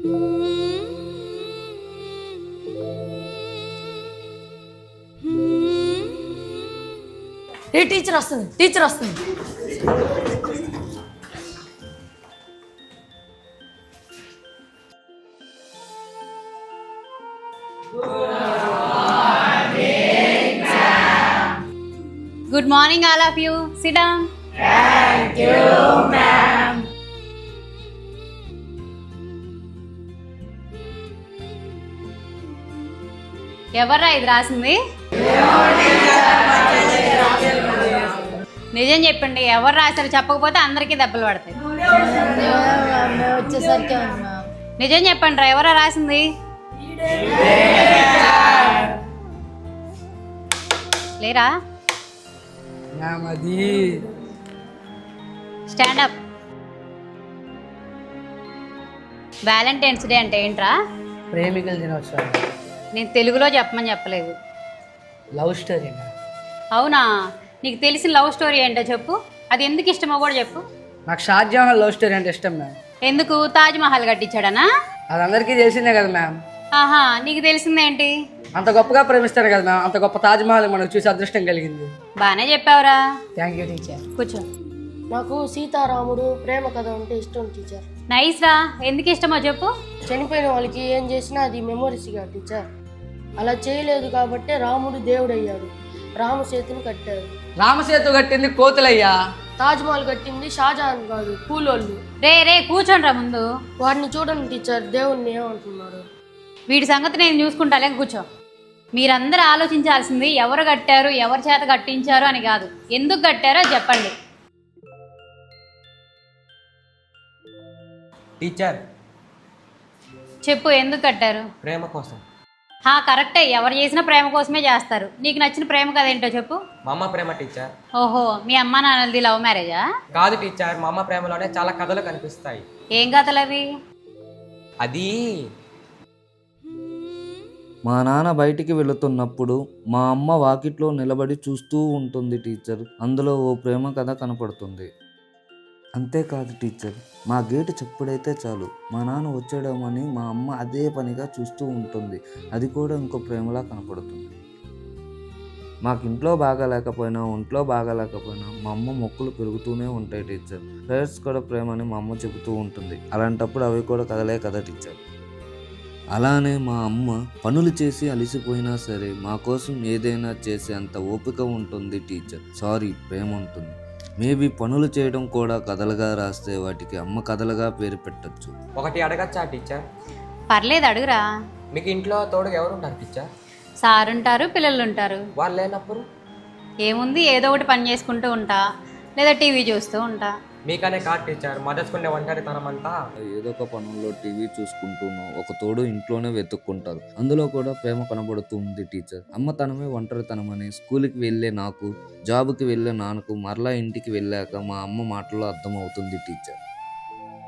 ఏ teacher వస్తుంది, teacher వస్తుంది. Good morning, all of you. Sit down. Thank you, ma'am. ఎవర్రా ఇది రాసింది? నిజం చెప్పండి, ఎవరు రాశారు? చెప్పకపోతే అందరికీ దెబ్బలు పడతాయి. వచ్చేసరికి నిజం చెప్పండి రా, ఎవరా రాసింది? లేరా? Stand up. వ్యాలంటైన్స్ డే అంటే ఏంట్రా? ప్రేమికుల దినోత్సవం. నేను తెలుగులో చెప్పమని చెప్పలేదు. Love story. అవునా? నీకు తెలిసిన లవ్ స్టోరీ ఏంటో చెప్పు. అది ఎందుకు ఇష్టమో కూడా చెప్పు. నాకు షాజహాన్ లవ్ స్టోరీ అంటే ఇష్టం మ్యామ్. ఎందుకు? తాజ్ మహల్ కట్టించాడనా? అది అందరికీ తెలిసిందే కదా మ్యామ్. ఆహా, నీకు తెలిసిందేంటి? అంత గొప్పగా ప్రేమిస్తారు కదా మ్యామ్. అంత గొప్ప తాజ్ మహల్ మనకు చూసి అదృష్టం కలిగింది. బాగానే చెప్పావురా. Thank you teacher. కూర్చో. నాకు సీతారాముడు ప్రేమ కథ అంటే ఇష్టం టీచర్. నైస్ రా. ఎందుకు ఇష్టమో చెప్పు. చనిపోయిన వాళ్ళకి ఏం చేసినా అది మెమొరీస్గా టీచర్. అలా చేయలేదు కాబట్టే రాముడు దేవుడయ్యాడు. రామసేతుని కట్టాడు. రామసేతు కట్టింది కోతులయ్యా. తాజ్మహల్ కట్టింది షాజహాన్ కాదు, కూలోళ్ళు. రే కూర్చోండిరా ముందు. వాడిని చూడండి టీచర్, దేవుణ్ణి ఏమంటున్నారు. వీడి సంగతి నేను చూసుకుంటాలే, కూర్చో. మీరందరూ ఆలోచించాల్సింది ఎవరు కట్టారు, ఎవరి చేత కట్టించారు అని కాదు, ఎందుకు కట్టారో చెప్పండి. టీచర్ చెప్పు, ఎందుకు కట్టారు? ప్రేమ కోసం. కరెక్టే, ఎవరు చేసినా ప్రేమ కోసమే చేస్తారు. నీకు నచ్చిన ప్రేమ కథ ఏంటో చెప్పు. మా అమ్మ ప్రేమ టీచర్. ఓహో, మీ అమ్మ నాన్నది లవ్ మ్యారేజా? కాదు టీచర్, మా అమ్మ ప్రేమలోనే చాలా కథలు కనిపిస్తాయి. ఏం కథలు అవి? అది మా నాన్న బయటికి వెళుతున్నప్పుడు మా అమ్మ వాకిట్లో నిలబడి చూస్తూ ఉంటుంది టీచర్. అందులో ఓ ప్రేమ కథ కనపడుతుంది. అంతేకాదు టీచర్, మా గేటు చెప్పుడైతే చాలు మా నాన్న వచ్చాడేమని మా అమ్మ అదే పనిగా చూస్తూ ఉంటుంది. అది కూడా ఇంకో ప్రేమలా కనపడుతుంది. మాకు ఇంట్లో బాగాలేకపోయినా ఒంట్లో బాగాలేకపోయినా మా అమ్మ మొక్కులు పెరుగుతూనే ఉంటాయి టీచర్. ప్రేయర్స్ కూడా ప్రేమని మా అమ్మ చెబుతూ ఉంటుంది. అలాంటప్పుడు అవి కూడా కదలే కదా టీచర్. అలానే మా అమ్మ పనులు చేసి అలిసిపోయినా సరే మా కోసం ఏదైనా చేసే అంత ఓపిక ఉంటుంది టీచర్. సారీ, ప్రేమ ఉంటుంది. మేబీ పనులు చేయడం కూడా కథలుగా రాస్తే వాటికి అమ్మ కథలుగా పేరు పెట్టచ్చు. ఒకటి అడగచ్చా టీచర్? పర్లేదు, అడుగురా. మీకు ఇంట్లో తోడుగా ఎవరు ఉంటారు టీచర్? సార్ ఉంటారు, పిల్లలు ఉంటారు. వాళ్ళు లేనప్పుడు ఏముంది, ఏదో ఒకటి పని చేసుకుంటూ ఉంటా, లేదా టీవీ చూస్తూ ఉంటా. మీకనే కాదు టీచర్, మదర్చుకునే ఒంటరితనం అంతా ఏదో ఒక పనుల్లో టీవీ చూసుకుంటూనో ఒక తోడు ఇంట్లోనే వెతుక్కుంటారు. అందులో కూడా ప్రేమ కనబడుతుంది టీచర్. అమ్మతనమే ఒంటరితనమని స్కూల్కి వెళ్ళే నాకు, జాబ్కి వెళ్ళే నాన్నకు మరలా ఇంటికి వెళ్ళాక మా అమ్మ మాటల్లో అర్థమవుతుంది టీచర్.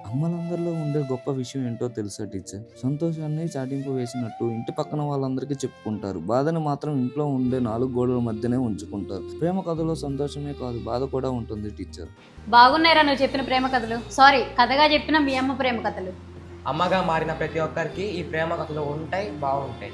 అమ్మలందరిలో ఉండే గొప్ప విషయం ఏంటో తెలుసా టీచర్? సంతోషాన్ని చాటింపు వేసినట్టు ఇంటి పక్కన వాళ్ళందరికీ చెప్పుకుంటారు. బాధని మాత్రం ఇంట్లో ఉండే 4 గోడల మధ్యనే ఉంచుకుంటారు. ప్రేమ కథలో సంతోషమే కాదు, బాధ కూడా ఉంటుంది టీచర్. బాగున్నాయిరా నువ్వు చెప్పిన ప్రేమ కథలు. సారీ, కథగా చెప్పిన మీ అమ్మ ప్రేమ కథలు. అమ్మగా మారిన ప్రతి ఒక్కరికి ఈ ప్రేమ కథలు ఉంటాయి, బాగుంటాయి.